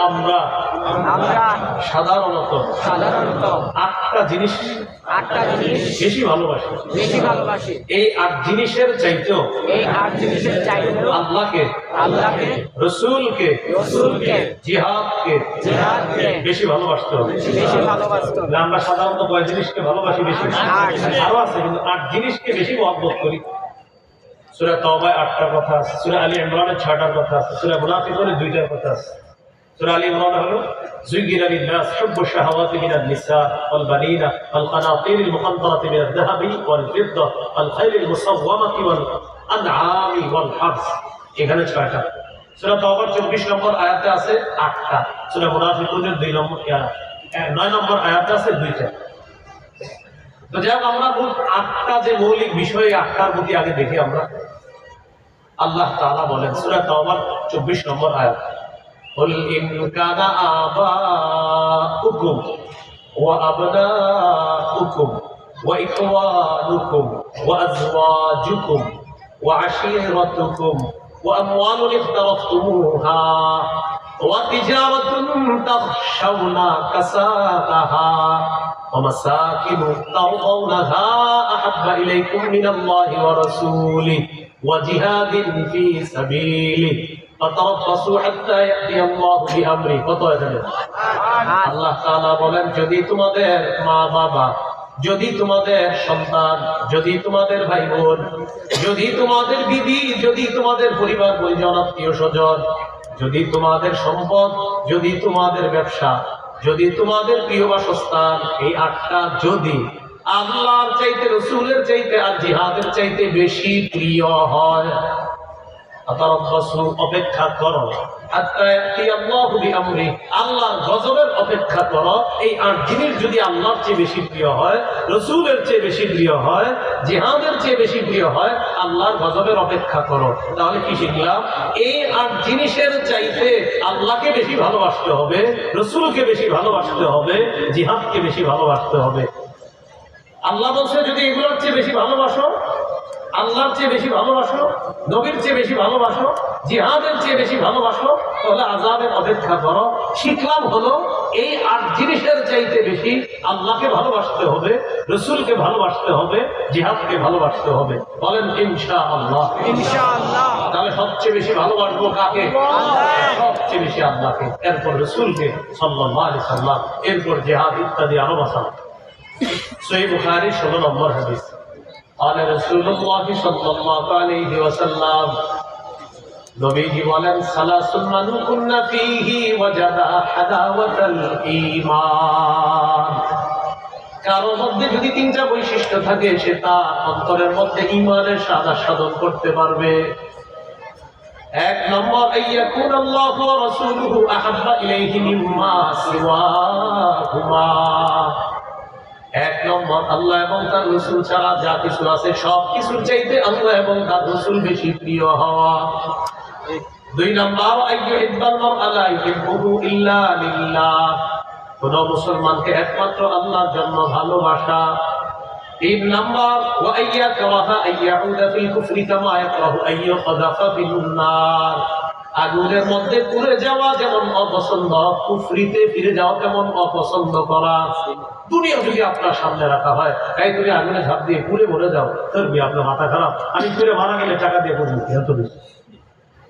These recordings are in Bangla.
আমরা সাধারণত আটটা জিনিস বেশি ভালোবাসি। এই আট জিনিসের চাইতেও আল্লাহকে, রসুলকে, জিহাদকে বেশি ভালোবাসতে হবে। আমরা সাধারণত কয় জিনিসকে ভালোবাসি বেশি? আরো আছে, কিন্তু আট জিনিসকে বেশি মহব্বত করি। সূরা তাওবায় 8টার কথা আছে, সূরা আলী ইমরানে 6টার কথা আছে, সূরা মুনাফিকুনে 2টার কথা আছে। সূরা আলী ইমরান হলো যুয়িনা লিন-নাস হুব্বু শাহাওয়াতি মিনান নিসা ওয়াল বানিনা ওয়াল কানাতিরিল মুকানতারাতি মিনাদ যাহাবি ওয়াল ফিদ্দা ওয়াল খাইলিল মুসাওওয়ামাতি ওয়াল আনআমি ওয়াল হারস। এখানে 6টা। সূরা তাওবার 24 নম্বর আয়াতে আছে 8টা। সূরা মুনাফিকুনের 9 নম্বর আয়াতে আছে 2টা। তো যাক, আমরা আটটা যে মৌলিক বিষয়, আটটার প্রতি আগে দেখি আমরা। আল্লাহ তাআলা বলেন সূরা তাওবার 24 নম্বর আয়াত, কুল ইন কানা আবাউকুম ওয়া আবনাউকুম ওয়া ইখওয়ানুকুম ওয়া আজওয়াজুকুম ওয়া আশীরাতুকুম ওয়া আমওয়ালুন ইখতারাফতুমুহা ওয়া তিজারাতুন তাখশাউনা কাসাতাহা ومساكن ترضونها أحب إليكم من الله ورسوله وجهاد في سبيله فتربصوا حتى يأتي الله بأمره। আল্লাহ তাআলা বলেন, যদি তোমাদের মা বাবা, যদি তোমাদের সন্তান, যদি তোমাদের ভাই বোন, যদি তোমাদের বিবি, যদি তোমাদের পরিবার পরিজন, আত্মীয় স্বজন, যদি তোমাদের সম্পদ, যদি তোমাদের ব্যবসা, যদি তোমাদের প্রিয় বাসস্থান, এই আটটা যদি আল্লাহর চাইতে, রসুলের চাইতে আর জিহাদের চাইতে বেশি প্রিয় হয়, অপেক্ষা করো, আল্লাহর গজবের অপেক্ষা করো। এই আট জিনিস যদি আল্লাহর চেয়ে বেশি প্রিয় হয়, রসুলের চেয়ে বেশি প্রিয় হয়, জিহাদের চেয়ে বেশি প্রিয় হয়, আল্লাহর গজবের অপেক্ষা করো। তাহলে কি শিখলাম? এই আট জিনিসের চাইতে আল্লাহকে বেশি ভালোবাসতে হবে, রসুলকে বেশি ভালোবাসতে হবে, জিহাদকে বেশি ভালোবাসতে হবে। আল্লাহ বলছে, যদি এগুলোর চেয়ে বেশি ভালোবাসো, আল্লাহর চেয়ে বেশি ভালোবাসো, নবীর চেয়ে বেশি ভালোবাসো, জিহাদের চেয়ে বেশি ভালোবাসো, তাহলে আযাবের অপেক্ষা করো। শিখলাম হলো এই আট জিনিসের চাইতে বেশি আল্লাহকে ভালোবাসতে হবে, রসুলকে ভালোবাসতে হবে, জিহাদকে ভালোবাসতে হবে। বলেন ইনশাআল্লাহ। ইনশাআল্লাহ। তাহলে সবচেয়ে বেশি ভালোবাসবো কাকে? সবচেয়ে বেশি আল্লাহকে, এরপর রসুলকে সাল্লাল্লাহু আলাইহি সাল্লাম, এরপর জিহাদ ইত্যাদি আরো আছে। সহিহ বুখারী 16 নম্বর হাদিস, قال رسول الله صلى الله عليه وسلم, নবীজি বলেন, সালাসুন মান কুন্না ফীহি ওয়াজাদা হালাওয়াতাল ঈমান। কারো মধ্যে যদি তিনটা বৈশিষ্ট্য থাকে, সে তার অন্তরের মধ্যে ঈমানের স্বাদ আস্বাদন করতে পারবে। 1 নম্বর, আইয়াকুন আল্লাহু ওয়া রাসূলুহু আহাব্বা ইলাইহি মিম্মা সিওয়াহুমা। 1 নম্বর, আল্লাহ এবং তার রসুল ছাড়া যা কিছু আছে সব কিছুর চাইতে আল্লাহ এবং তার রসুল বেশি প্রিয় হওয়া। 2 নম্বর, আইয়ুহিব্বাল মার'আ লা ইউহিব্বুহু ইল্লা লিল্লাহ। কোন মুসলমানকে একমাত্র আল্লাহর জন্য ভালোবাসা। 3 নম্বর, ওয়া আইয়াকরাহা আইয়াউদা ফিল কুফরি কামা ইয়াকরাহু আইয়ুকযাফা ফিন নার। আগুনের মধ্যে পুড়ে যাওয়া যেমন অপছন্দ, কুফরিতে ফিরে যাওয়া তেমন অপছন্দ করা। দুনিয়া যদি আপনার সামনে রাখা হয়, তাই তুমি আগুনে ঝাঁপ দিয়ে পুড়ে মরে যাও, ধরবি আপনার মাথা খারাপ, আমি পুড়ে মারা গেলে টাকা দিয়ে বুঝবি, এত বেশি।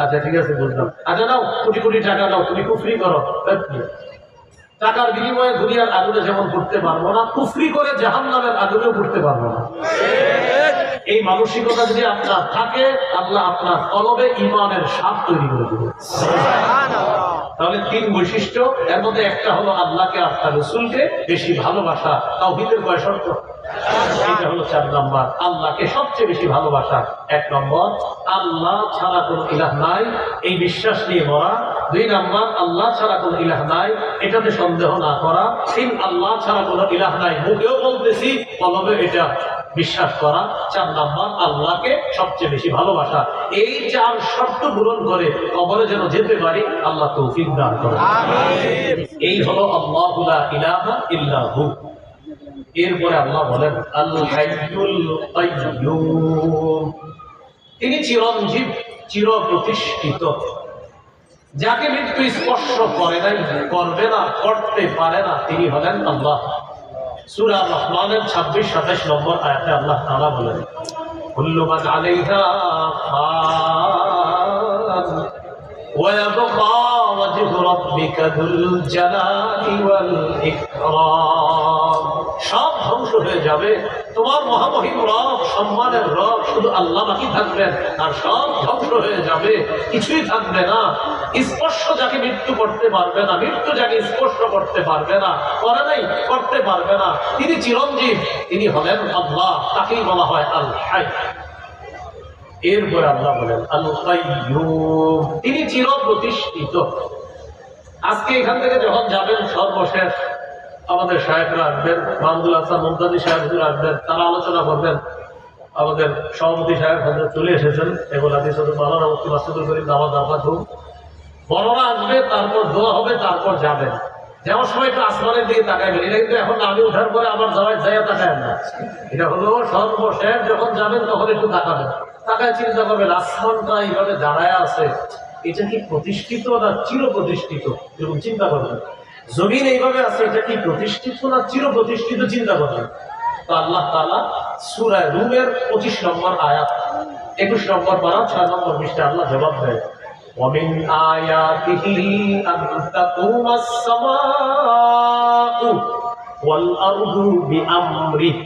আচ্ছা ঠিক আছে, বুঝলাম। আচ্ছা নাও, কোটি কোটি টাকা নাও, তুমি কুফরি করো, টাকার বিনিময়ে দুনিয়ার আগুনে যেমন করতে পারবো না, কুফরি করে জাহান্নামের আগুনেও করতে পারবো না। এই মানসিকতা যদি আপনার থাকে, আল্লাহ আপনার কলবে ঈমানের স্বাদ তৈরি করে দেবে। তাহলে 3 বৈশিষ্ট্য, এর মধ্যে একটা হলো আল্লাহকে আর তার রাসূলকে বেশি ভালোবাসা। তাওহীদের কয় শর্ত? এটা হলো 4 নম্বর, আল্লাহকে সবচেয়ে বেশি ভালোবাসা। 1 নম্বর, আল্লাহ ছাড়া কোনো ইলাহ নাই, এই বিশ্বাস নিয়ে মরা। 2 নম্বর, আল্লাহ ছাড়া কোনো ইলাহ নাই, এটাতে সন্দেহ না করা। 3, আল্লাহ ছাড়া কোনো ইলাহ নাই, মুখেও বলতেছি, কলবে এটা বিশ্বাস করা। 4 নম্বর, আল্লাহকে সবচেয়ে বেশি ভালোবাসা। এই 4 শর্ত পূরণ করে কবরে যেন যেতে পারি, আল্লাহ তৌফিক দান করেন। আমিন। এই হলো আল্লাহু লা ইলাহা ইল্লা হু। এরপরে আল্লাহ বলেন, আল হাইয়ুল কাইয়্যুম, তিনি চিরঞ্জীব, চির প্রতিষ্ঠিত। যাকে মৃত্যু স্পর্শ করে নাই, করবে না, করতে পারে না, তিনি হলেন আল্লাহ। সূরা রহমানের 26-27 নম্বর আয়াতে আল্লাহ তাআলা বলেন, কুল্লু মান আলাইহা ফান ওয়া ইয়াবকা ওয়াজহু রাব্বিকা যুল জালালি ওয়াল ইকরাম। সব ধ্বংস হয়ে যাবে, তোমার মহামহিম রব, সম্মানের রব, শুধু আল্লাহ বাকি থাকবেন, আর সব ধ্বংস হয়ে যাবে, কিছুই থাকবে না। স্পর্শ যাকে মৃত্যু করতে পারবে না, মৃত্যু যাকে স্পর্শ করতে পারবে না, করে নাই, করতে পারবে না, তিনি চিরঞ্জীব, তিনি হলেন আল্লাহ, তাকেই বলা হয় আল হাই। এরপরে আল্লাহ বলেন আল কাইয়্যুম, তিনি চির প্রতিষ্ঠিত। আজকে এখান থেকে যখন যাবেন, সর্বশেষ আমাদের সাহেবরা আসবেন, মাহমুদুল হাসান মুমতাজি সাহেব আসবেন, তারা আলোচনা করবেন। আমাদের সভাপতি সাহেব চলে এসেছেন, এগুলো হাদিস মাওলানা মুফতি মাসুদুল করিম দাওয়াত আবাদু, বড়রা আসবে, তারপর দোয়া হবে, তারপর যাবেন। যাওয়ার সময় একটু আসমানের দিকে তাকাইবেন, এটা কিন্তু এখন আমি ওঠার পরে আবার যাওয়ার জায়গা তাকায় না, এটা হলো সর্বশেষ যখন যাবেন তখন একটু তাকাবেন, তাকায় চিন্তা করবেন আসমানটা এইভাবে দাঁড়ায় আছে, এটা কি প্রতিষ্ঠিত না চির প্রতিষ্ঠিত, এরকম চিন্তা করবেন। জমিন এইভাবে আছে, এটা কি প্রতিষ্ঠিত না চির প্রতিষ্ঠিত, চিন্তা করবেন। তো আল্লাহ তাআলা সূরা রুমের 25 নম্বর আয়াত, 21 নম্বর পারা 6 নম্বর পৃষ্ঠাে আল্লাহ জবাব দেয়, وَمِنْ آيَاتِهِ أَنْ تَقُومَ السَّمَاءُ وَالْأَرْضُ بِأَمْرِهِ।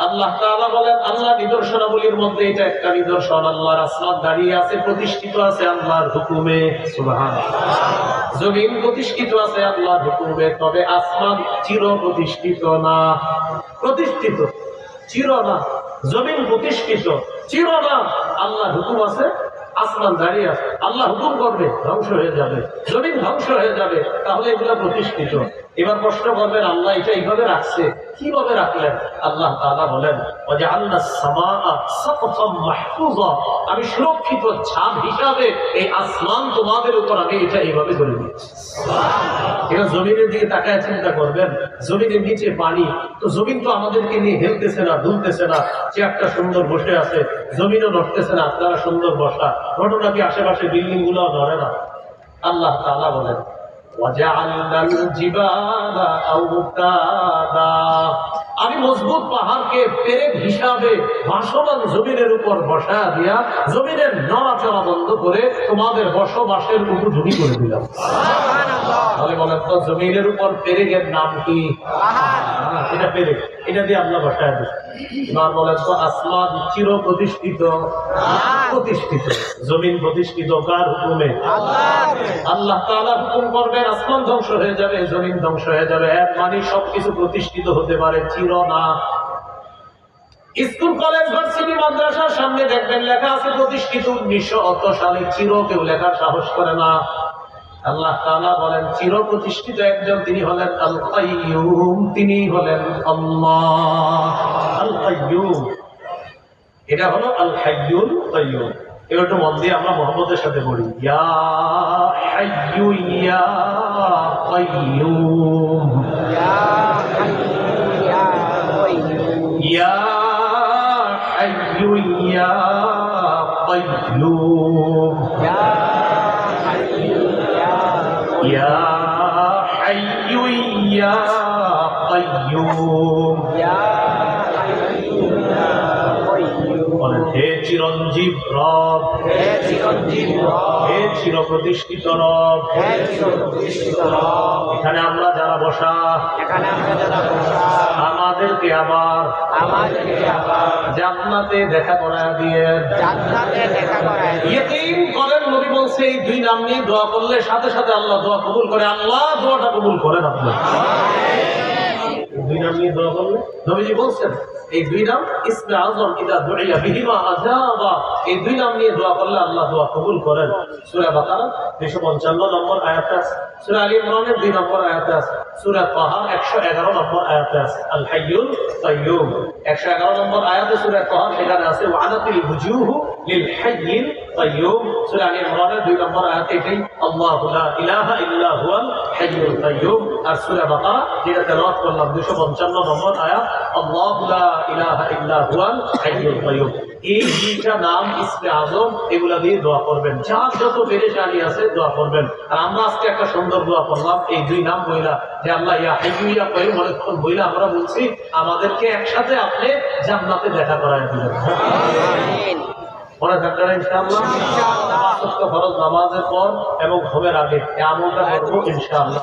আল্লাহ তাআলা বলেন, আল্লাহ নিদর্শনাবলীর মধ্যে এটা একটা নিদর্শন, আল্লাহর আসমান দাঁড়িয়ে আছে, প্রতিষ্ঠিত আছে আল্লাহর হুকুমে, সুবহানাল্লাহ। জমিন প্রতিষ্ঠিত আছে আল্লাহর হুকুমে, তবে আসমান চির প্রতিষ্ঠিত না। প্রতিষ্ঠিত চির না, জমিন প্রতিষ্ঠিত চির না। আল্লাহর হুকুম আছে, আসমান দাঁড়িয়ে আছে, আল্লাহ হুকুম করবে, ধ্বংস হয়ে যাবে, জমিন ধ্বংস হয়ে যাবে, তাহলে এগুলো প্রতিষ্ঠিত। এবার প্রশ্ন করবেন, আল্লাহ এটা এইভাবে রাখছে, কিভাবে রাখলেন? আল্লাহ তাআলা বলেন, ওয়াজআলনাস সামাআ সাকফাম মাহফুযা, আমি সুরক্ষিত ছাদ হিসাবে এই আসমান তোমাদের উপর আমি এটা এইভাবে করে দিয়েছি। এবার জমিনের দিকে তাকায় চিন্তা করবেন, জমিনের নিচে পানি, তো জমিন তো আমাদেরকে নিয়ে হেলতেছে না, দুলতেছে না, চেয়ারটা সুন্দর বসে আছে, জমিনও নড়তেছে না, আপনারা সুন্দর বসা, ঘটনা কি আশেপাশে বিল্ডিং গুলো নড়ে না? আল্লাহ তাআলা বলেন, ওয়াজআলনাল জিবালা আওতাদা, আমি মজবুত পাহাড়কে পেরেক হিসাবে ভাসমান জমিনের উপর বসায়া দিয়া জমিনের নড়াচড়া বন্ধ করে তোমাদের বসবাসের উপযোগী করে দিলাম। তাহলে বলেন তো, জমিনের উপর পেরেকের নাম কি? এটা পেরেক, এটা দিয়ে আল্লাহ বসায় দিচ্ছে। এবার বলেন তো, আসমান চির প্রতিষ্ঠিত? প্রতিষ্ঠিত। জমিন প্রতিষ্ঠিত কার হুকুমে? আল্লাহ তাআলা হুকুম করবেন, আসমান ধ্বংস হয়ে যাবে, জমিন ধ্বংস হয়ে যাবে, এর মানে সবকিছু প্রতিষ্ঠিত হতে পারে, চির না। স্কুল, কলেজ, ভার্সিটি, মাদ্রাসার সামনে দেখবেন লেখা আছে প্রতিষ্ঠিত 1900 সালে, চির কেউ লেখার সাহস করে না। আল্লাহ তাআলা বলেন, চির প্রতিষ্ঠিত একজন, তিনি হলেন আল কাইয়্যুম, তিনি হলেন আল্লাহ। আল কাইয়্যুম, এটা হলো আল হাইয়ুল কাইয়্যুম। এবার একটু মন দিয়ে আমরা মুহাম্মদের সাথে বলি, ইয়া হাইয়্যু ইয়া কাইয়্যুম, ইয়া হাইয়্যু ইয়া কাইয়্যুম, ইয়া হাইয়্যু ইয়া কাইয়্যুম। বলেন, হে চিরঞ্জীব রব, হে চিরঞ্জীব রব, হে চির প্রতিষ্ঠিত রব, হে চির প্রতিষ্ঠিত রব। এখানে আমরা যারা বসা, এখানে আমরা যারা বসা, আমাদেরকে আবার জান্নাতে দেখা করায় দিয়ে, জান্নাতে দেখা করায় দিয়ে। ইয়াকিন করেন, নবী বলছে এই দুই নাম নিয়ে দোয়া করলে সাথে সাথে আল্লাহ দোয়া কবুল করে। আল্লাহ দোয়াটা কবুল করেন আপনার। দুই নাম নিয়ে দোয়া করলে, নবীজি বলছেন এই দুই নাম ইসমে আযম, ইদা দুইয়া বিহিমা আজাবা, এই দুই নাম নিয়ে দোয়া করলে আল্লাহ দোয়া কবুল করেন। সূরা বাকারা 255 নম্বর আয়াতে আছে, সূরা আলী ইমরানের 2 নম্বর আয়াতে আছে, সূরা তাহা 111 নম্বর আয়াতে আছে আল হাইয়ুল কাইয়্যুম। 111 নম্বর আয়াতে সূরা তাহা সেখানে আছে ওয়ানাতিল বুজুহু লিল হাইয়িল কাইয়্যুম। সূরা আলী ইমরানের 2 নম্বর আয়াতে এটাই, আল্লাহু লা ইলাহা ইল্লা হুয়াল হাইয়ুল কাইয়ুম। আর সূরা বাকারা যেটা তেলাওয়াত করলাম 255 নম্বর আয়াত, আল্লাহু লা ইলাহা ইল্লা হুয়াল হাইয়ুল কাইয়ুম। এই দুইটা নাম ইসমে আজম, এগুলা দিয়ে দোয়া করবেন। যার যত পেরেশানি আছে দোয়া করবেন। আর আমরা আজকে একটা সুন্দর দোয়া করলাম এই দুই নাম বইলা, যে আল্লাহ ইয়া হাইয়ু ইয়া কাইয়ুম অনেকক্ষণ বইলা আমরা বলছি আমাদেরকে একসাথে আপনি জান্নাতে দেখা করায় দিলেন। মনে থাকবে না ইনশাআল্লাহ? পাঁচ ওয়াক্ত ফরজ নামাজের পর এবং ঘুমের আগে এই আমলটা করবো ইনশাআল্লাহ।